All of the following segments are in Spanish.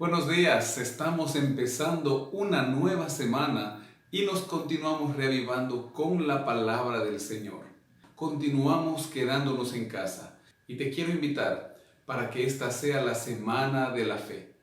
Buenos días, estamos empezando una nueva semana y nos continuamos reavivando con la palabra del Señor. Continuamos quedándonos en casa y te quiero invitar para que esta sea la semana de la fe.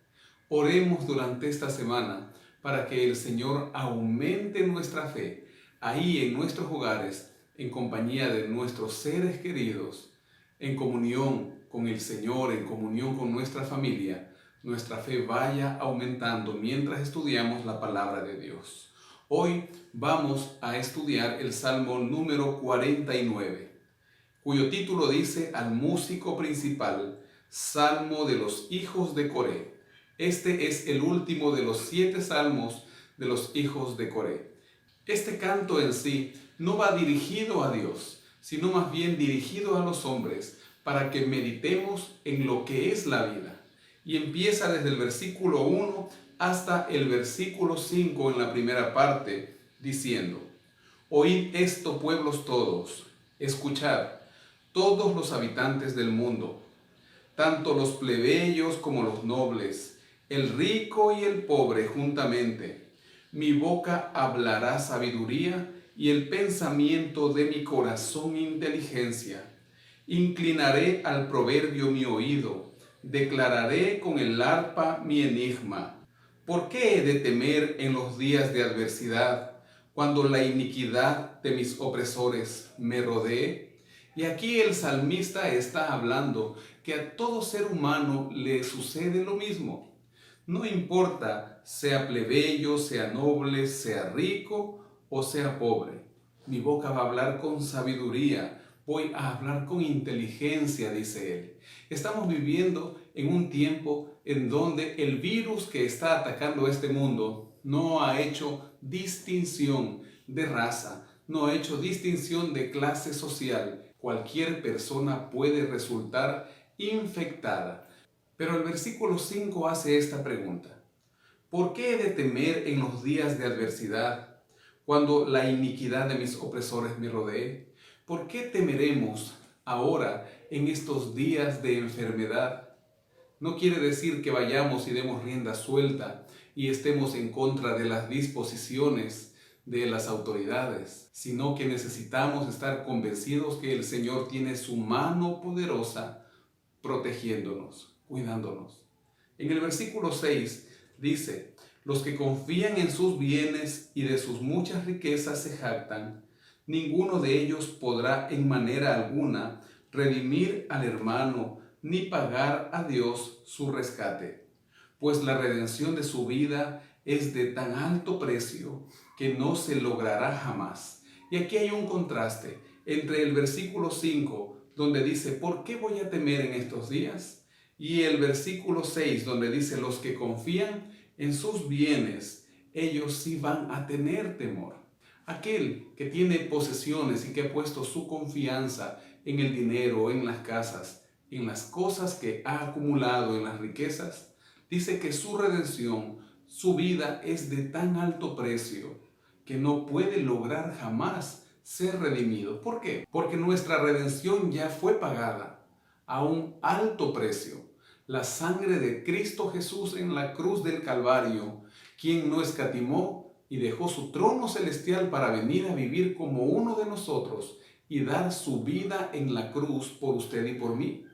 Oremos durante esta semana para que el Señor aumente nuestra fe ahí en nuestros hogares, en compañía de nuestros seres queridos, en comunión con el Señor, en comunión con nuestra familia. Nuestra fe vaya aumentando mientras estudiamos la palabra de Dios. Hoy vamos a estudiar el Salmo número 49, cuyo título dice Al músico principal, Salmo de los hijos de Coré. Este es el último de los 7 salmos de los hijos de Coré. Este canto en sí no va dirigido a Dios, sino más bien dirigido a los hombres, para que meditemos en lo que es la vida. Y empieza desde el versículo 1 hasta el versículo 5 en la primera parte, diciendo: Oíd esto, pueblos todos, escuchad, todos los habitantes del mundo, tanto los plebeyos como los nobles, el rico y el pobre juntamente. Mi boca hablará sabiduría y el pensamiento de mi corazón inteligencia. Inclinaré al proverbio mi oído, declararé con el arpa mi enigma. ¿Por qué he de temer en los días de adversidad, cuando la iniquidad de mis opresores me rodee? Y aquí el salmista está hablando que a todo ser humano le sucede lo mismo. No importa sea plebeyo, sea noble, sea rico o sea pobre. Mi boca va a hablar con sabiduría, voy a hablar con inteligencia, dice él. Estamos viviendo en un tiempo en donde el virus que está atacando este mundo no ha hecho distinción de raza, no ha hecho distinción de clase social. Cualquier persona puede resultar infectada. Pero el versículo 5 hace esta pregunta: ¿por qué he de temer en los días de adversidad, cuando la iniquidad de mis opresores me rodee? ¿Por qué temeremos ahora en estos días de enfermedad? No quiere decir que vayamos y demos rienda suelta y estemos en contra de las disposiciones de las autoridades, sino que necesitamos estar convencidos que el Señor tiene su mano poderosa protegiéndonos, cuidándonos. En el versículo 6 dice: los que confían en sus bienes y de sus muchas riquezas se jactan, ninguno de ellos podrá en manera alguna redimir al hermano, ni pagar a Dios su rescate, pues la redención de su vida es de tan alto precio que no se logrará jamás. Y aquí hay un contraste entre el versículo 5, donde dice ¿por qué voy a temer en estos días?, y el versículo 6, donde dice los que confían en sus bienes, ellos sí van a tener temor. Aquel que tiene posesiones y que ha puesto su confianza en el dinero, en las casas, en las cosas que ha acumulado, en las riquezas, dice que su redención, su vida es de tan alto precio que no puede lograr jamás ser redimido. ¿Por qué? Porque nuestra redención ya fue pagada a un alto precio. La sangre de Cristo Jesús en la cruz del Calvario, quien no escatimó y dejó su trono celestial para venir a vivir como uno de nosotros y dar su vida en la cruz por usted y por mí.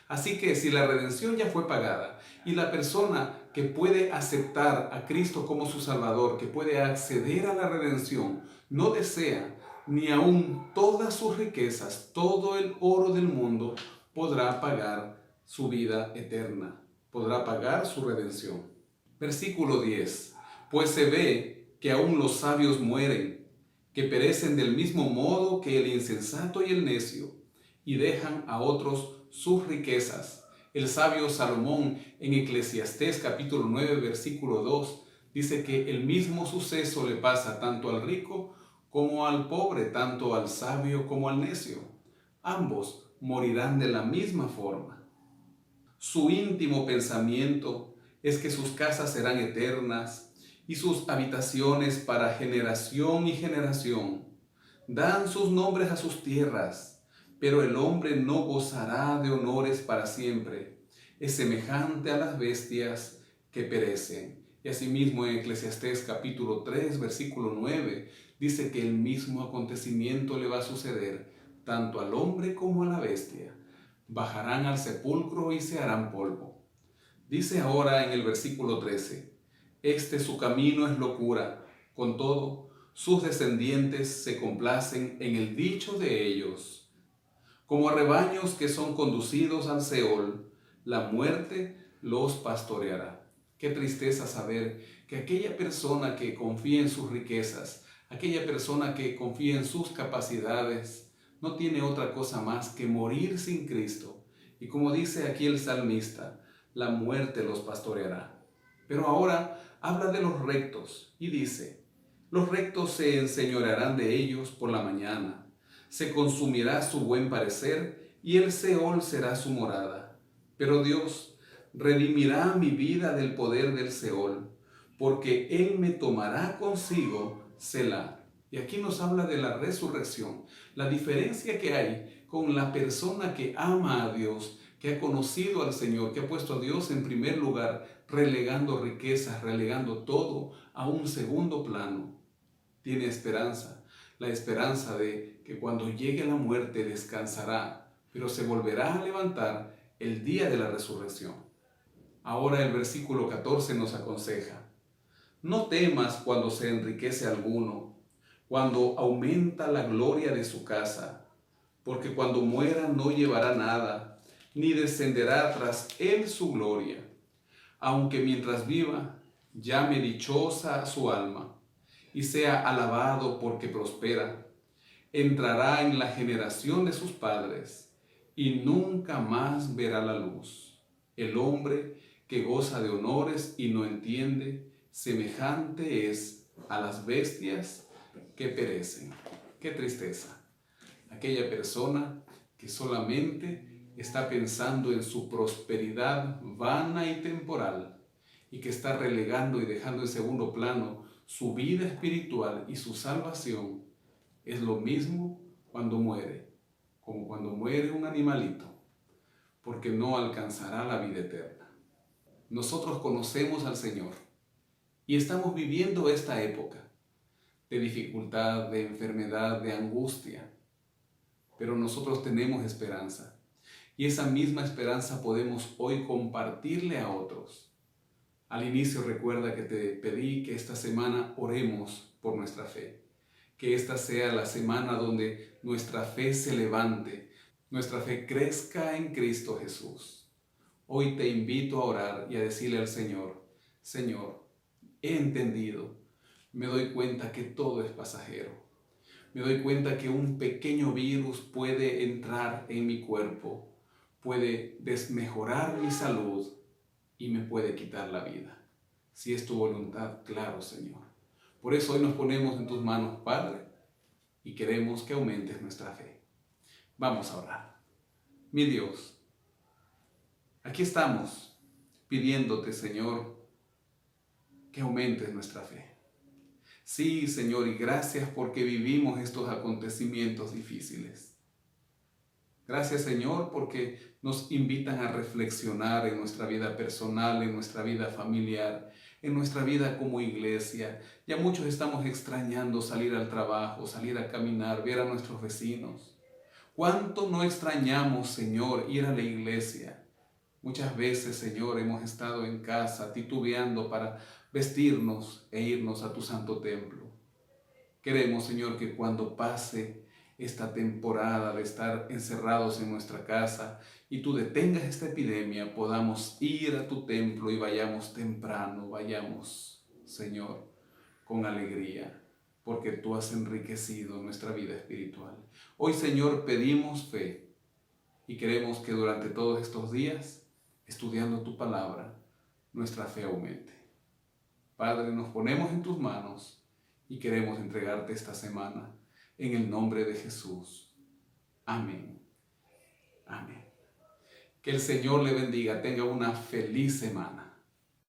Así que si la redención ya fue pagada y la persona que puede aceptar a Cristo como su Salvador, que puede acceder a la redención, no desea ni aun todas sus riquezas, todo el oro del mundo, podrá pagar su vida eterna, podrá pagar su redención. Versículo 10. Pues se ve que aún los sabios mueren, que perecen del mismo modo que el insensato y el necio, y dejan a otros sus riquezas. El sabio Salomón en Eclesiastés capítulo 9 versículo 2 dice que el mismo suceso le pasa tanto al rico como al pobre, tanto al sabio como al necio. Ambos morirán de la misma forma. Su íntimo pensamiento es que sus casas serán eternas y sus habitaciones para generación y generación. Dan sus nombres a sus tierras, pero el hombre no gozará de honores para siempre. Es semejante a las bestias que perecen. Y asimismo en Eclesiastés capítulo 3, versículo 9, dice que el mismo acontecimiento le va a suceder tanto al hombre como a la bestia. Bajarán al sepulcro y se harán polvo. Dice ahora en el versículo 13, su camino es locura, con todo, sus descendientes se complacen en el dicho de ellos. Como rebaños que son conducidos al Seol, la muerte los pastoreará. Qué tristeza saber que aquella persona que confía en sus riquezas, aquella persona que confía en sus capacidades, no tiene otra cosa más que morir sin Cristo. Y como dice aquí el salmista, la muerte los pastoreará. Pero ahora habla de los rectos y dice, los rectos se enseñorearán de ellos por la mañana, se consumirá su buen parecer y el Seol será su morada. Pero Dios redimirá mi vida del poder del Seol, porque Él me tomará consigo, Selah. Y aquí nos habla de la resurrección, la diferencia que hay con la persona que ama a Dios, que ha conocido al Señor, que ha puesto a Dios en primer lugar, relegando riquezas, relegando todo a un segundo plano. Tiene esperanza, la esperanza de que cuando llegue la muerte descansará, pero se volverá a levantar el día de la resurrección. Ahora el versículo 14 nos aconseja, no temas cuando se enriquece alguno, cuando aumenta la gloria de su casa, porque cuando muera no llevará nada, ni descenderá tras él su gloria. Aunque mientras viva, llame dichosa su alma, y sea alabado porque prospera, entrará en la generación de sus padres, y nunca más verá la luz. El hombre que goza de honores y no entiende, semejante es a las bestias que perecen. ¡Qué tristeza! Aquella persona que solamente está pensando en su prosperidad vana y temporal y que está relegando y dejando en segundo plano su vida espiritual y su salvación, es lo mismo cuando muere, como cuando muere un animalito, porque no alcanzará la vida eterna. Nosotros conocemos al Señor y estamos viviendo esta época de dificultad, de enfermedad, de angustia, pero nosotros tenemos esperanza y esa misma esperanza podemos hoy compartirle a otros. Al inicio recuerda que te pedí que esta semana oremos por nuestra fe, que esta sea la semana donde nuestra fe se levante, nuestra fe crezca en Cristo Jesús. Hoy te invito a orar y a decirle al Señor, Señor, he entendido, me doy cuenta que todo es pasajero. Me doy cuenta que un pequeño virus puede entrar en mi cuerpo, puede desmejorar mi salud y me puede quitar la vida. Si es tu voluntad, claro, Señor. Por eso hoy nos ponemos en tus manos, Padre, y queremos que aumentes nuestra fe. Vamos a orar. Mi Dios, aquí estamos pidiéndote, Señor, que aumentes nuestra fe. Sí, Señor, y gracias porque vivimos estos acontecimientos difíciles. Gracias, Señor, porque nos invitan a reflexionar en nuestra vida personal, en nuestra vida familiar, en nuestra vida como iglesia. Ya muchos estamos extrañando salir al trabajo, salir a caminar, ver a nuestros vecinos. ¿Cuánto no extrañamos, Señor, ir a la iglesia? Muchas veces, Señor, hemos estado en casa titubeando para vestirnos e irnos a tu santo templo. Queremos, Señor, que cuando pase esta temporada de estar encerrados en nuestra casa y tú detengas esta epidemia, podamos ir a tu templo y vayamos temprano, vayamos, Señor, con alegría, porque tú has enriquecido nuestra vida espiritual. Hoy, Señor, pedimos fe y queremos que durante todos estos días, estudiando tu palabra, nuestra fe aumente. Padre, nos ponemos en tus manos y queremos entregarte esta semana en el nombre de Jesús. Amén. Amén. Que el Señor le bendiga. Tenga una feliz semana.